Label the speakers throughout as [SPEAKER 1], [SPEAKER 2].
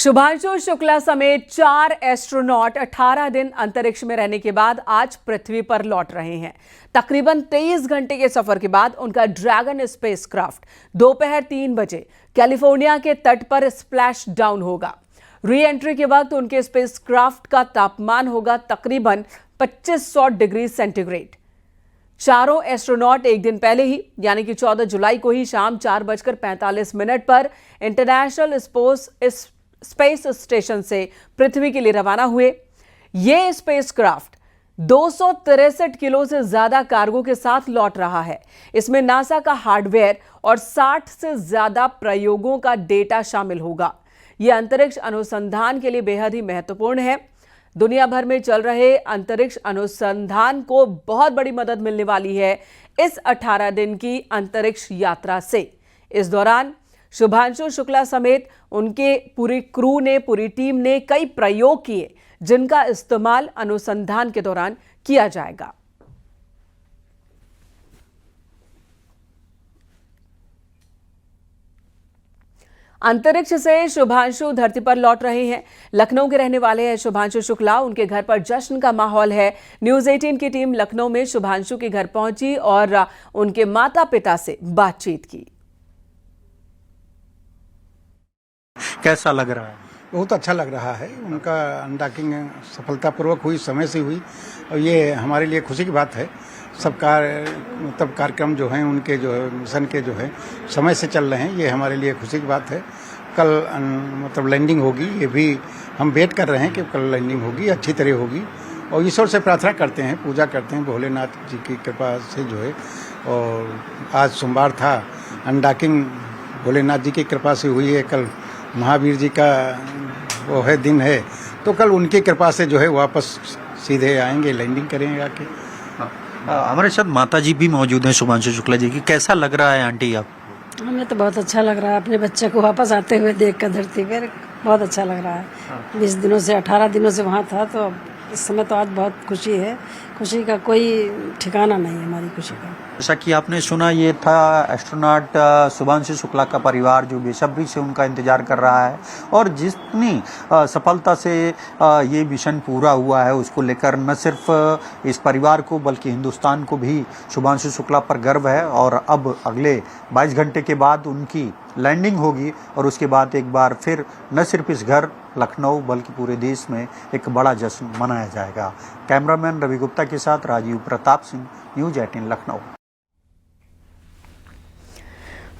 [SPEAKER 1] शुभांशु शुक्ला समेत 4 एस्ट्रोनॉट 18 दिन अंतरिक्ष में रहने के बाद आज पृथ्वी पर लौट रहे हैं। तकरीबन 23 घंटे के सफर के बाद उनका ड्रैगन स्पेसक्राफ्ट दोपहर 3 बजे कैलिफोर्निया के तट पर स्प्लैश डाउन होगा। री एंट्री के वक्त उनके स्पेसक्राफ्ट का तापमान होगा तकरीबन 2500 डिग्री सेंटीग्रेड। चारों एस्ट्रोनॉट एक दिन पहले ही यानी कि 14 जुलाई को ही शाम 4:45 पर इंटरनेशनल स्पेस स्टेशन से पृथ्वी के लिए रवाना हुए। ये स्पेसक्राफ्ट 263 किलो से ज्यादा कार्गो के साथ लौट रहा है। इसमें नासा का हार्डवेयर और 60 से ज्यादा प्रयोगों का डेटा शामिल होगा। यह अंतरिक्ष अनुसंधान के लिए बेहद ही महत्वपूर्ण है। दुनिया भर में चल रहे अंतरिक्ष अनुसंधान को बहुत बड़ी मदद मिलने वाली है इस 18 दिन की अंतरिक्ष यात्रा से। इस दौरान शुभांशु शुक्ला समेत उनके पूरी क्रू ने, पूरी टीम ने कई प्रयोग किए जिनका इस्तेमाल अनुसंधान के दौरान किया जाएगा। अंतरिक्ष से शुभांशु धरती पर लौट रहे हैं। लखनऊ के रहने वाले हैं शुभांशु शुक्ला। उनके घर पर जश्न का माहौल है। न्यूज़ 18 की टीम लखनऊ में शुभांशु के घर पहुंची और उनके माता पिता से बातचीत की।
[SPEAKER 2] कैसा लग रहा है?
[SPEAKER 3] बहुत अच्छा लग रहा है। उनका अनडॉकिंग सफलतापूर्वक हुई, समय से हुई और ये हमारे लिए खुशी की बात है। सब कार्यक्रम जो हैं उनके जो है मिशन के जो है समय से चल रहे हैं, ये हमारे लिए खुशी की बात है। कल लैंडिंग होगी, ये भी हम वेट कर रहे हैं कि कल लैंडिंग होगी, अच्छी तरह होगी और ईश्वर से प्रार्थना करते हैं, पूजा करते हैं भोलेनाथ जी की कृपा से जो है। और आज सोमवार था, अनडॉकिंग भोलेनाथ जी की कृपा से हुई है। कल महावीर जी का वो है दिन है, तो कल उनकी कृपा से जो है वापस सीधे आएंगे, लैंडिंग करेंगे आके।
[SPEAKER 2] हमारे साथ माता जी भी मौजूद हैं शुभांशु शुक्ला जी की। कैसा लग रहा है आंटी आप?
[SPEAKER 4] हमें तो बहुत अच्छा लग रहा है, अपने बच्चे को वापस आते हुए देख कर धरती पर बहुत अच्छा लग रहा है। 20 दिनों से 18 दिनों से वहाँ था, तो इस समय तो आज बहुत खुशी है। खुशी का कोई ठिकाना नहीं है हमारी खुशी का।
[SPEAKER 2] जैसा कि आपने सुना, ये था एस्ट्रोनॉट शुभांशु शुक्ला का परिवार जो बेसब्री से उनका इंतजार कर रहा है और जितनी सफलता से ये मिशन पूरा हुआ है उसको लेकर न सिर्फ इस परिवार को बल्कि हिंदुस्तान को भी शुभांशु शुक्ला पर गर्व है। और अब अगले 22 घंटे के बाद उनकी लैंडिंग होगी और उसके बाद एक बार फिर न सिर्फ इस घर लखनऊ बल्कि पूरे देश में एक बड़ा जश्न मनाया जाएगा। कैमरामैन रवि गुप्ता के साथ राजीव प्रताप सिंह, न्यूज़ 18 लखनऊ।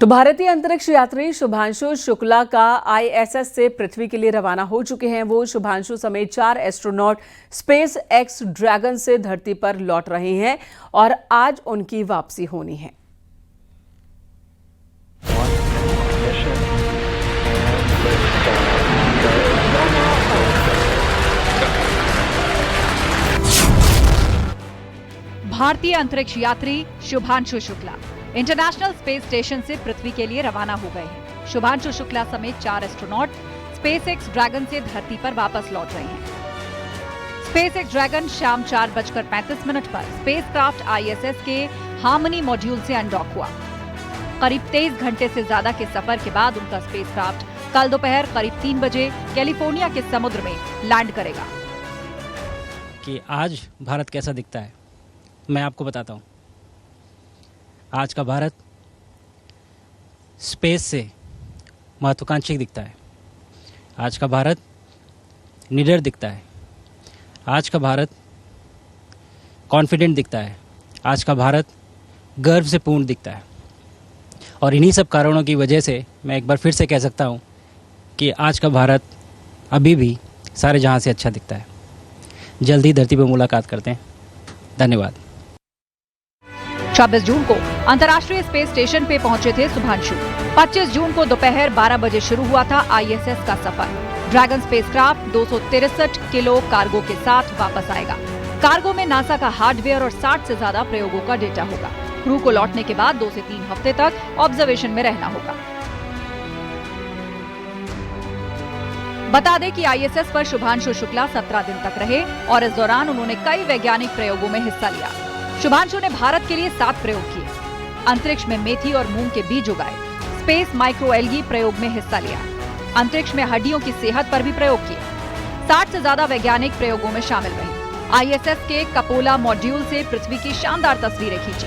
[SPEAKER 1] तो भारतीय अंतरिक्ष यात्री शुभांशु शुक्ला का ISS से पृथ्वी के लिए रवाना हो चुके हैं। वो शुभांशु समेत 4 एस्ट्रोनॉट स्पेस एक्स ड्रैगन से धरती पर लौट रहे हैं और आज उनकी वापसी होनी है।
[SPEAKER 5] भारतीय अंतरिक्ष यात्री Shubhanshu Shukla international space station से पृथ्वी के लिए रवाना हो गए हैं। शुभांशु शुक्ला समेत 4 एस्ट्रोनॉट स्पेस एक्स ड्रैगन से धरती पर वापस लौट रहे हैं। स्पेस एक्स ड्रैगन शाम 4:35 पर स्पेसक्राफ्ट ISS के हार्मनी मॉड्यूल से अनडॉक हुआ। करीब 23 घंटे से ज्यादा के सफर के बाद उनका स्पेसक्राफ्ट कल दोपहर करीब 3 बजे कैलिफोर्निया के समुद्र में लैंड करेगा।
[SPEAKER 6] कि आज भारत कैसा दिखता है मैं आपको बताता हूँ। आज का भारत स्पेस से महत्वाकांक्षी दिखता है। आज का भारत निडर दिखता है। आज का भारत कॉन्फिडेंट दिखता है। आज का भारत गर्व से पूर्ण दिखता है। और इन्हीं सब कारणों की वजह से मैं एक बार फिर से कह सकता हूँ कि आज का भारत अभी भी सारे जहाँ से अच्छा दिखता है। जल्दी धरती पर मुलाकात करते हैं। धन्यवाद।
[SPEAKER 5] 26 जून को अंतर्राष्ट्रीय स्पेस स्टेशन पे पहुंचे थे शुभांशु। 25 जून को दोपहर 12 बजे शुरू हुआ था ISS का सफर। ड्रैगन स्पेसक्राफ्ट 263 किलो कार्गो के साथ वापस आएगा। कार्गो में नासा का हार्डवेयर और 60 से ज्यादा प्रयोगों का डेटा होगा। क्रू को लौटने के बाद 2 से 3 हफ्ते तक ऑब्जर्वेशन में रहना होगा। बता दें कि ISS पर शुभांशु शुक्ला 17 दिन तक रहे और इस दौरान उन्होंने कई वैज्ञानिक प्रयोगों में हिस्सा लिया। शुभांशु ने भारत के लिए 7 प्रयोग किए। अंतरिक्ष में मेथी और मूंग के बीज उगाए। स्पेस माइक्रो एल्गी प्रयोग में हिस्सा लिया। अंतरिक्ष में हड्डियों की सेहत पर भी प्रयोग किए। 60 से ज्यादा वैज्ञानिक प्रयोगों में शामिल रहे। ISS के कपोला मॉड्यूल से पृथ्वी की शानदार तस्वीरें खींची।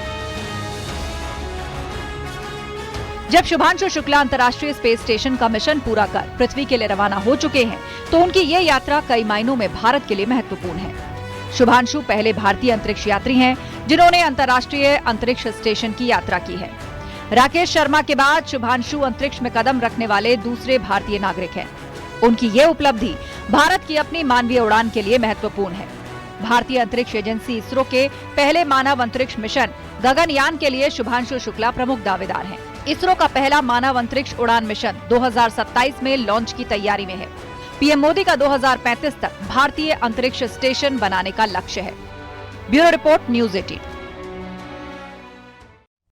[SPEAKER 5] जब शुभांशु शुक्ला अंतर्राष्ट्रीय स्पेस स्टेशन का मिशन पूरा कर पृथ्वी के लिए रवाना हो चुके हैं, तो उनकी ये यात्रा कई मायनों में भारत के लिए महत्वपूर्ण है। शुभांशु पहले भारतीय अंतरिक्ष यात्री हैं जिन्होंने अंतर्राष्ट्रीय अंतरिक्ष स्टेशन की यात्रा की है। राकेश शर्मा के बाद शुभांशु अंतरिक्ष में कदम रखने वाले दूसरे भारतीय नागरिक हैं। उनकी ये उपलब्धि भारत की अपनी मानवीय उड़ान के लिए महत्वपूर्ण है। भारतीय अंतरिक्ष एजेंसी इसरो के पहले मानव अंतरिक्ष मिशन गगनयान के लिए शुभांशु शुक्ला प्रमुख दावेदार हैं। इसरो का पहला मानव अंतरिक्ष उड़ान मिशन 2027 में लॉन्च की तैयारी में है। पीएम मोदी का 2035 तक भारतीय अंतरिक्ष स्टेशन बनाने का लक्ष्य है। Bureau report, news 18।